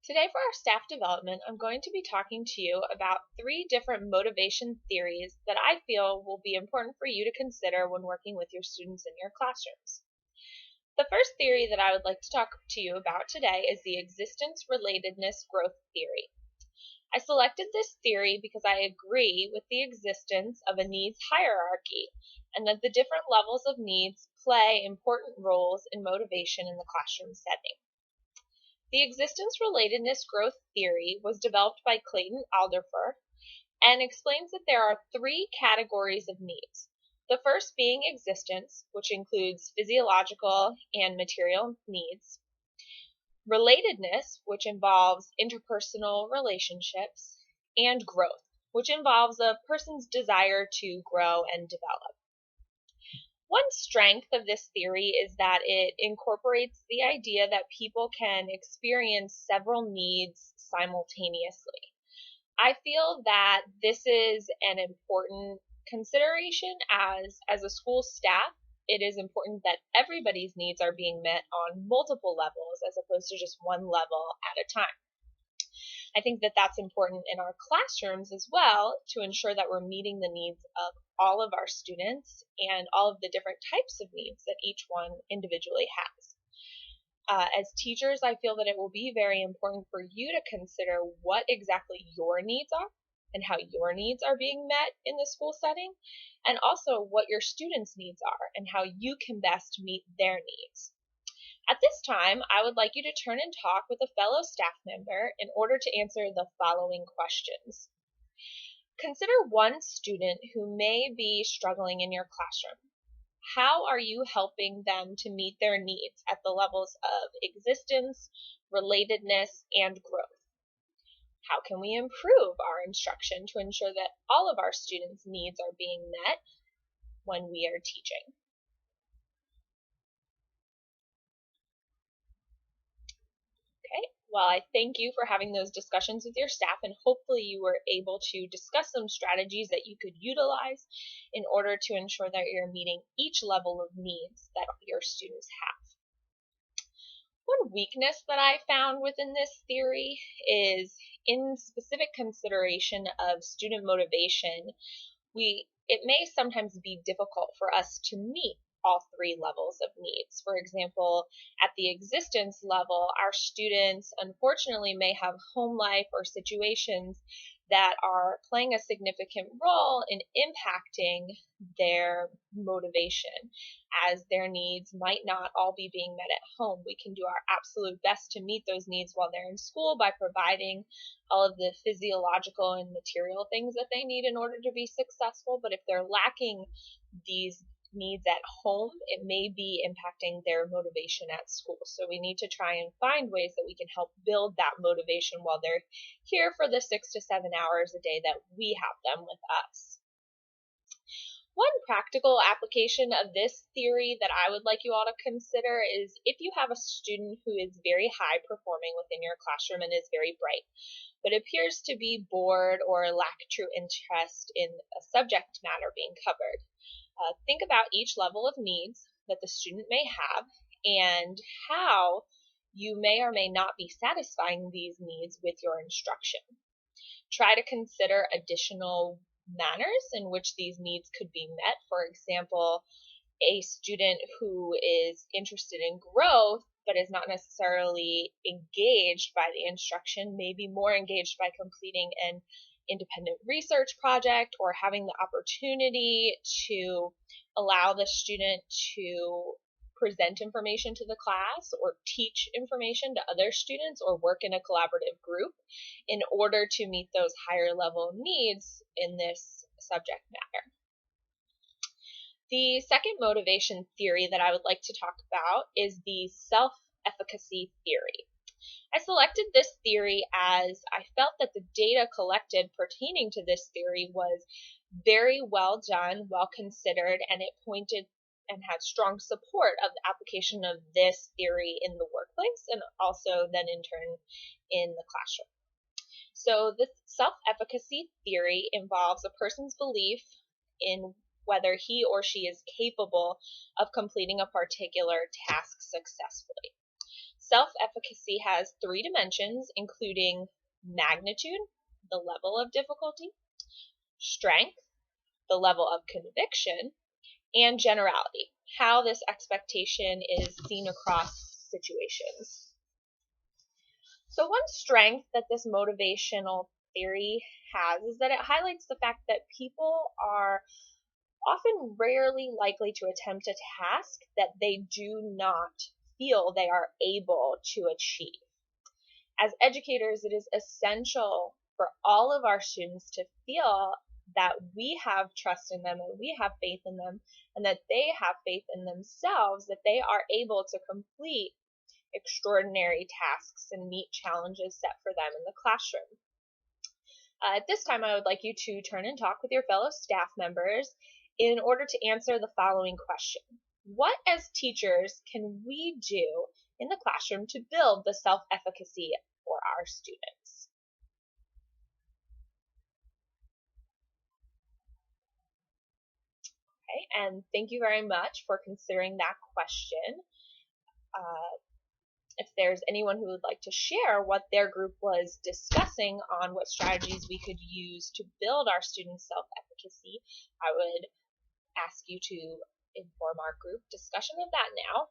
Today for our staff development, I'm going to be talking to you about 3 different motivation theories that I feel will be important for you to consider when working with your students in your classrooms. The first theory that I would like to talk to you about today is the existence relatedness growth theory. I selected this theory because I agree with the existence of a needs hierarchy and that the different levels of needs play important roles in motivation in the classroom setting. The existence relatedness growth theory was developed by Clayton Alderfer and explains that there are 3 categories of needs. The first being existence, which includes physiological and material needs. Relatedness, which involves interpersonal relationships. And growth, which involves a person's desire to grow and develop. One strength of this theory is that it incorporates the idea that people can experience several needs simultaneously. I feel that this is an important consideration as a school staff. It is important that everybody's needs are being met on multiple levels as opposed to just one level at a time. I think that that's important in our classrooms as well to ensure that we're meeting the needs of all of our students and all of the different types of needs that each one individually has. As teachers, I feel that it will be very important for you to consider what exactly your needs are and how your needs are being met in the school setting, and also what your students' needs are and how you can best meet their needs. At this time, I would like you to turn and talk with a fellow staff member in order to answer the following questions. Consider one student who may be struggling in your classroom. How are you helping them to meet their needs at the levels of existence, relatedness, and growth? How can we improve our instruction to ensure that all of our students' needs are being met when we are teaching? Okay, well, I thank you for having those discussions with your staff, and hopefully you were able to discuss some strategies that you could utilize in order to ensure that you're meeting each level of needs that your students have. One weakness that I found within this theory is in specific consideration of student motivation, it may sometimes be difficult for us to meet all 3 levels of needs. For example, at the existence level, our students unfortunately may have home life or situations that are playing a significant role in impacting their motivation, as their needs might not all be being met at home. We can do our absolute best to meet those needs while they're in school by providing all of the physiological and material things that they need in order to be successful. But if they're lacking these needs at home, it may be impacting their motivation at school. So we need to try and find ways that we can help build that motivation while they're here for the 6 to 7 hours a day that we have them with us. One practical application of this theory that I would like you all to consider is if you have a student who is very high performing within your classroom and is very bright, but appears to be bored or lack true interest in a subject matter being covered. Think about each level of needs that the student may have and how you may or may not be satisfying these needs with your instruction. Try to consider additional manners in which these needs could be met. For example, a student who is interested in growth but is not necessarily engaged by the instruction may be more engaged by completing an independent research project or having the opportunity to allow the student to present information to the class or teach information to other students or work in a collaborative group in order to meet those higher level needs in this subject matter. The second motivation theory that I would like to talk about is the self-efficacy theory. I selected this theory as I felt that the data collected pertaining to this theory was very well done, well considered, and it pointed and had strong support of the application of this theory in the workplace and also then in turn in the classroom. So the self-efficacy theory involves a person's belief in whether he or she is capable of completing a particular task successfully. Self-efficacy has three dimensions, including magnitude, the level of difficulty, strength, the level of conviction, and generality, how this expectation is seen across situations. So one strength that this motivational theory has is that it highlights the fact that people are often rarely likely to attempt a task that they do not feel they are able to achieve. As educators, it is essential for all of our students to feel that we have trust in them and we have faith in them and that they have faith in themselves, that they are able to complete extraordinary tasks and meet challenges set for them in the classroom. At this time, I would like you to turn and talk with your fellow staff members in order to answer the following question. What, as teachers, can we do in the classroom to build the self-efficacy for our students? Okay, and thank you very much for considering that question. If there's anyone who would like to share what their group was discussing on what strategies we could use to build our students' self-efficacy, I would ask you to inform our group discussion of that now.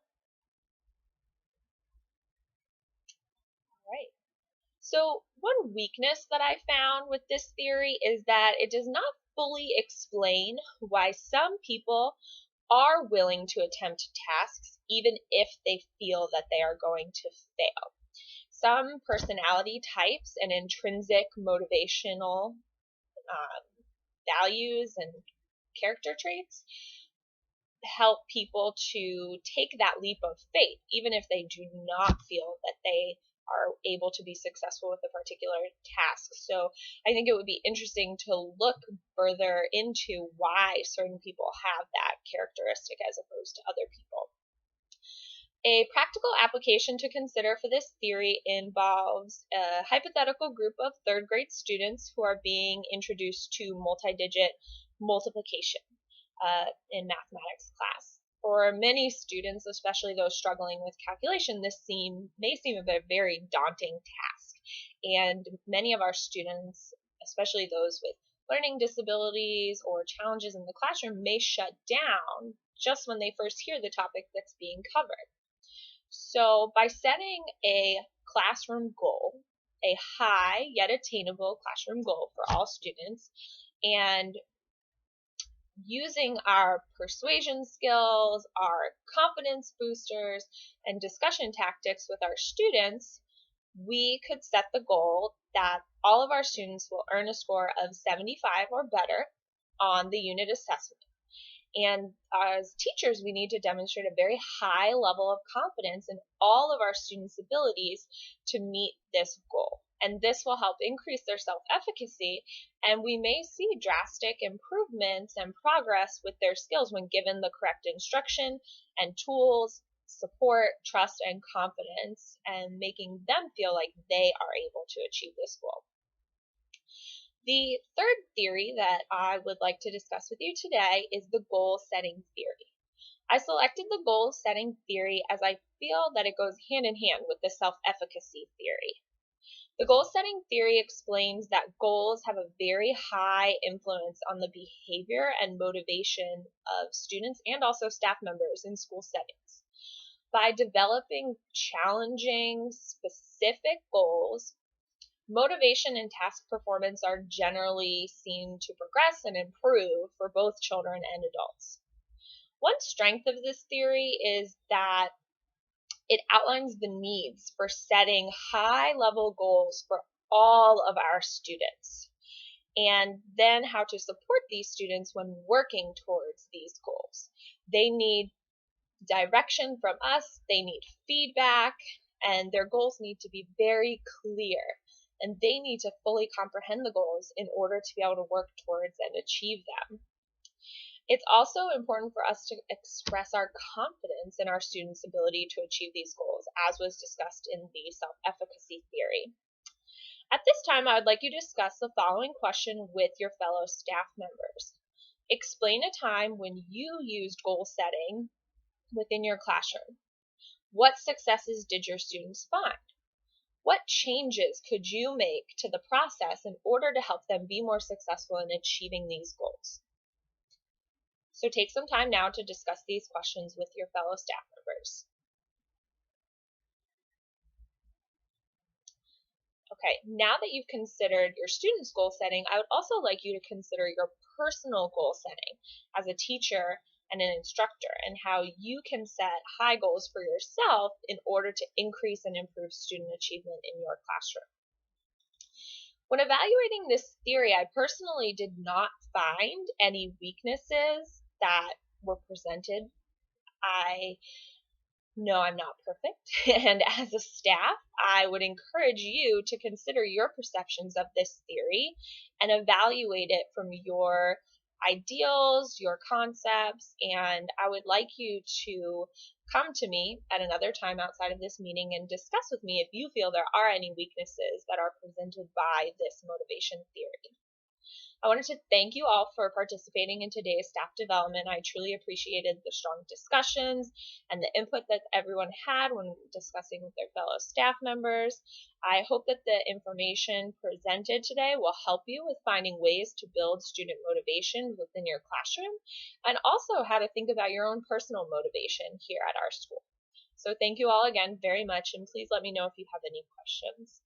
All right. So one weakness that I found with this theory is that it does not fully explain why some people are willing to attempt tasks even if they feel that they are going to fail. Some personality types and intrinsic motivational values and character traits help people to take that leap of faith, even if they do not feel that they are able to be successful with a particular task. So I think it would be interesting to look further into why certain people have that characteristic as opposed to other people. A practical application to consider for this theory involves a hypothetical group of third grade students who are being introduced to multi-digit multiplication in mathematics class. For many students, especially those struggling with calculation, this may seem a very daunting task. And many of our students, especially those with learning disabilities or challenges in the classroom, may shut down just when they first hear the topic that's being covered. So by setting a classroom goal, a high yet attainable classroom goal for all students, and using our persuasion skills, our confidence boosters, and discussion tactics with our students, we could set the goal that all of our students will earn a score of 75 or better on the unit assessment. And as teachers, we need to demonstrate a very high level of confidence in all of our students' abilities to meet this goal. And this will help increase their self-efficacy, and we may see drastic improvements and progress with their skills when given the correct instruction and tools, support, trust, and confidence, and making them feel like they are able to achieve this goal. The third theory that I would like to discuss with you today is the goal-setting theory. I selected the goal-setting theory as I feel that it goes hand in hand with the self-efficacy theory. The goal-setting theory explains that goals have a very high influence on the behavior and motivation of students and also staff members in school settings. By developing challenging, specific goals, motivation and task performance are generally seen to progress and improve for both children and adults. One strength of this theory is that it outlines the needs for setting high-level goals for all of our students, and then how to support these students when working towards these goals. They need direction from us, they need feedback, and their goals need to be very clear. And they need to fully comprehend the goals in order to be able to work towards and achieve them. It's also important for us to express our confidence in our students' ability to achieve these goals, as was discussed in the self-efficacy theory. At this time, I would like you to discuss the following question with your fellow staff members. Explain a time when you used goal setting within your classroom. What successes did your students find? What changes could you make to the process in order to help them be more successful in achieving these goals? So take some time now to discuss these questions with your fellow staff members. Okay, now that you've considered your students' goal setting, I would also like you to consider your personal goal setting as a teacher and an instructor, and how you can set high goals for yourself in order to increase and improve student achievement in your classroom. When evaluating this theory, I personally did not find any weaknesses that were presented. I know I'm not perfect, and as a staff, I would encourage you to consider your perceptions of this theory and evaluate it from your ideals, your concepts, and I would like you to come to me at another time outside of this meeting and discuss with me if you feel there are any weaknesses that are presented by this motivation theory. I wanted to thank you all for participating in today's staff development. I truly appreciated the strong discussions and the input that everyone had when discussing with their fellow staff members. I hope that the information presented today will help you with finding ways to build student motivation within your classroom, and also how to think about your own personal motivation here at our school. So thank you all again very much, and please let me know if you have any questions.